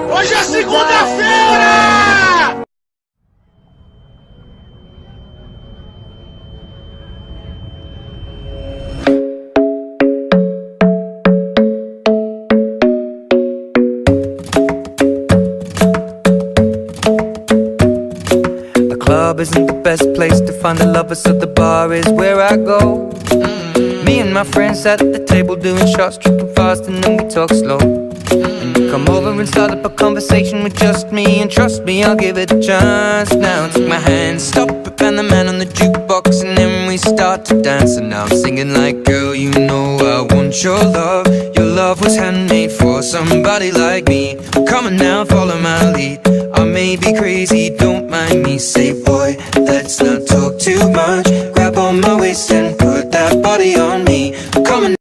Hoje é segunda-feira! The club isn't the best place to find the lovers, so the bar is where I go. Me and my friends sat at the table doing shots, tripping fast, and then we talk slow. And you come over and start up a conversation with just me, and trust me, I'll give it a chance. Now take my hand, stop it, and start to dance, and now I'm singing like, girl, you know I want your love. Your love was handmade for somebody like me. Come on now, follow my lead. I may be crazy, don't mind me. Say, boy, let's not talk too much. Grab on my waist and put that body on me. Come on.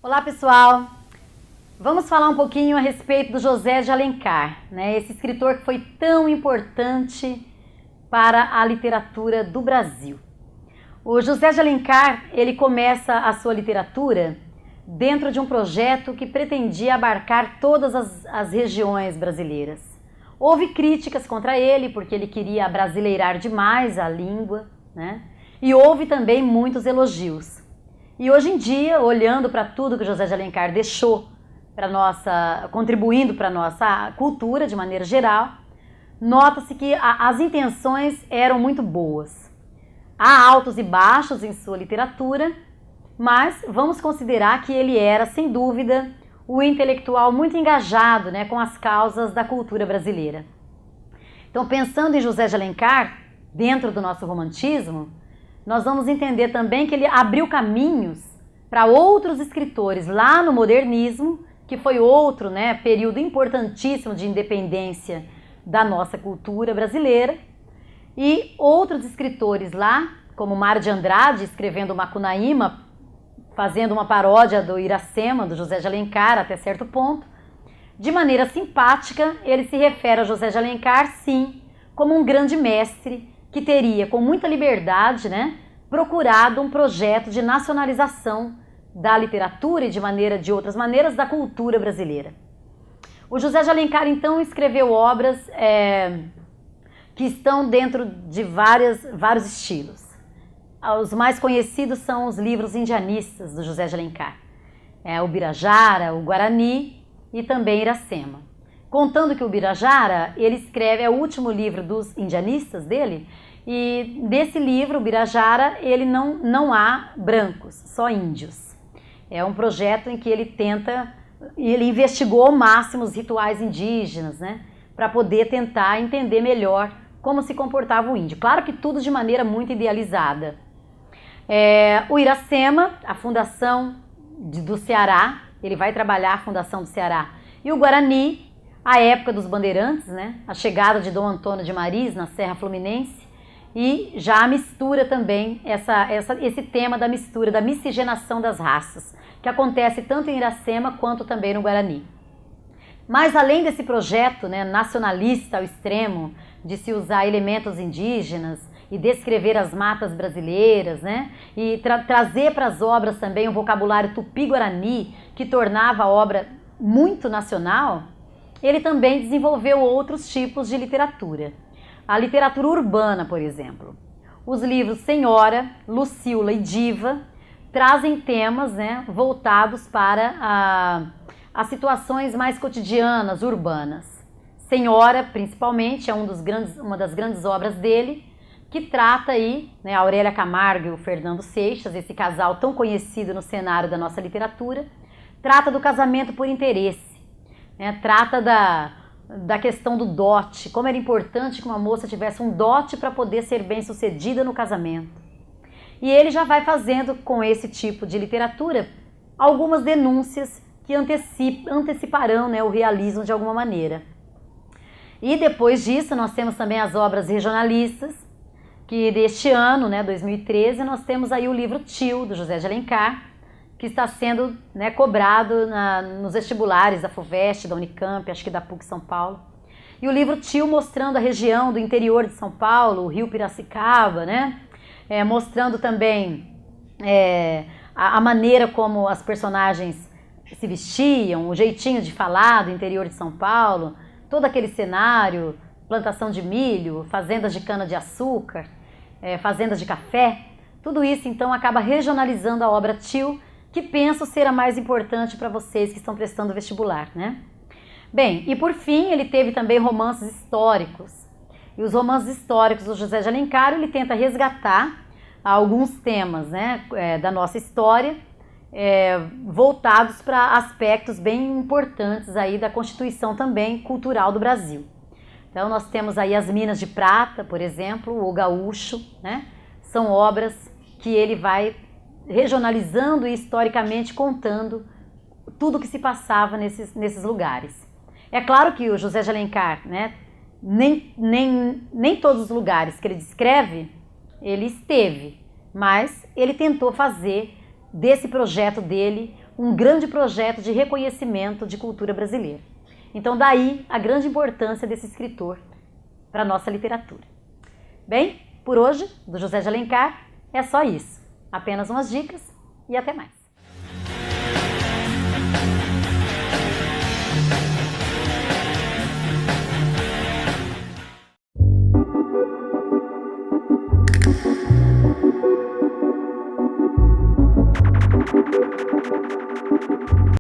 Olá pessoal, vamos falar um pouquinho a respeito do José de Alencar, né? Esse escritor que foi tão importante para a literatura do Brasil. O José de Alencar, ele começa a sua literatura dentro de um projeto que pretendia abarcar todas as regiões brasileiras. Houve críticas contra ele porque ele queria abrasileirar demais a língua, né? E houve também muitos elogios. E hoje em dia, olhando para tudo que o José de Alencar deixou contribuindo para a nossa cultura de maneira geral, nota-se que as intenções eram muito boas. Há altos e baixos em sua literatura, mas vamos considerar que ele era, sem dúvida, o intelectual muito engajado, né, com as causas da cultura brasileira. Então, pensando em José de Alencar, dentro do nosso romantismo, nós vamos entender também que ele abriu caminhos para outros escritores lá no modernismo, que foi outro, né, período importantíssimo de independência da nossa cultura brasileira, e outros escritores lá, como Mário de Andrade, escrevendo Macunaíma, fazendo uma paródia do Iracema, do José de Alencar, até certo ponto. De maneira simpática, ele se refere a José de Alencar, sim, como um grande mestre, que teria, com muita liberdade, né, procurado um projeto de nacionalização da literatura e de outras maneiras da cultura brasileira. O José de Alencar, então, escreveu obras que estão dentro de vários estilos. Os mais conhecidos são os livros indianistas do José de Alencar. O Birajara, o Guarani e também Iracema. Contando que o Birajara, ele escreve, é o último livro dos indianistas dele, e nesse livro, o Birajara, ele não há brancos, só índios. É um projeto em que ele investigou ao máximo os rituais indígenas, né, para poder tentar entender melhor como se comportava o índio. Claro que tudo de maneira muito idealizada. O Iracema, a fundação do Ceará, ele vai trabalhar a fundação do Ceará. E o Guarani, a época dos bandeirantes, né? A chegada de Dom Antônio de Maris na Serra Fluminense, e já a mistura também, esse tema da mistura, da miscigenação das raças, que acontece tanto em Iracema quanto também no Guarani. Mas além desse projeto, né, nacionalista ao extremo, de se usar elementos indígenas e descrever as matas brasileiras, né, e trazer para as obras também um vocabulário tupi-guarani, que tornava a obra muito nacional, ele também desenvolveu outros tipos de literatura. A literatura urbana, por exemplo. Os livros Senhora, Lucíula e Diva trazem temas, né, voltados para as situações mais cotidianas, urbanas. Senhora, principalmente, é uma das grandes obras dele, que trata aí, né, a Aurélia Camargo e o Fernando Seixas, esse casal tão conhecido no cenário da nossa literatura, trata do casamento por interesse, né, trata da questão do dote, como era importante que uma moça tivesse um dote para poder ser bem-sucedida no casamento. E ele já vai fazendo com esse tipo de literatura algumas denúncias que anteciparão, né, o realismo de alguma maneira. E depois disso nós temos também as obras regionalistas, que deste ano, né, 2013, nós temos aí o livro Tio, do José de Alencar, que está sendo, né, cobrado nos vestibulares da FUVEST, da Unicamp, acho que da PUC São Paulo. E o livro Tio mostrando a região do interior de São Paulo, o Rio Piracicaba, né, mostrando também a maneira como as personagens se vestiam, o jeitinho de falar do interior de São Paulo, todo aquele cenário, plantação de milho, fazendas de cana-de-açúcar, fazendas de café, tudo isso então acaba regionalizando a obra Tio, que penso ser a mais importante para vocês que estão prestando vestibular, né? Bem, e por fim ele teve também romances históricos. E os romances históricos do José de Alencar, ele tenta resgatar alguns temas, né, da nossa história, voltados para aspectos bem importantes aí da constituição também cultural do Brasil. Então nós temos aí as Minas de Prata, por exemplo, o Gaúcho, né? São obras que ele vai regionalizando e historicamente contando tudo o que se passava nesses lugares. É claro que o José de Alencar, né, nem todos os lugares que ele descreve, ele esteve, mas ele tentou fazer desse projeto dele um grande projeto de reconhecimento de cultura brasileira. Então daí a grande importância desse escritor para a nossa literatura. Bem, por hoje, do José de Alencar, é só isso. Apenas umas dicas e até mais.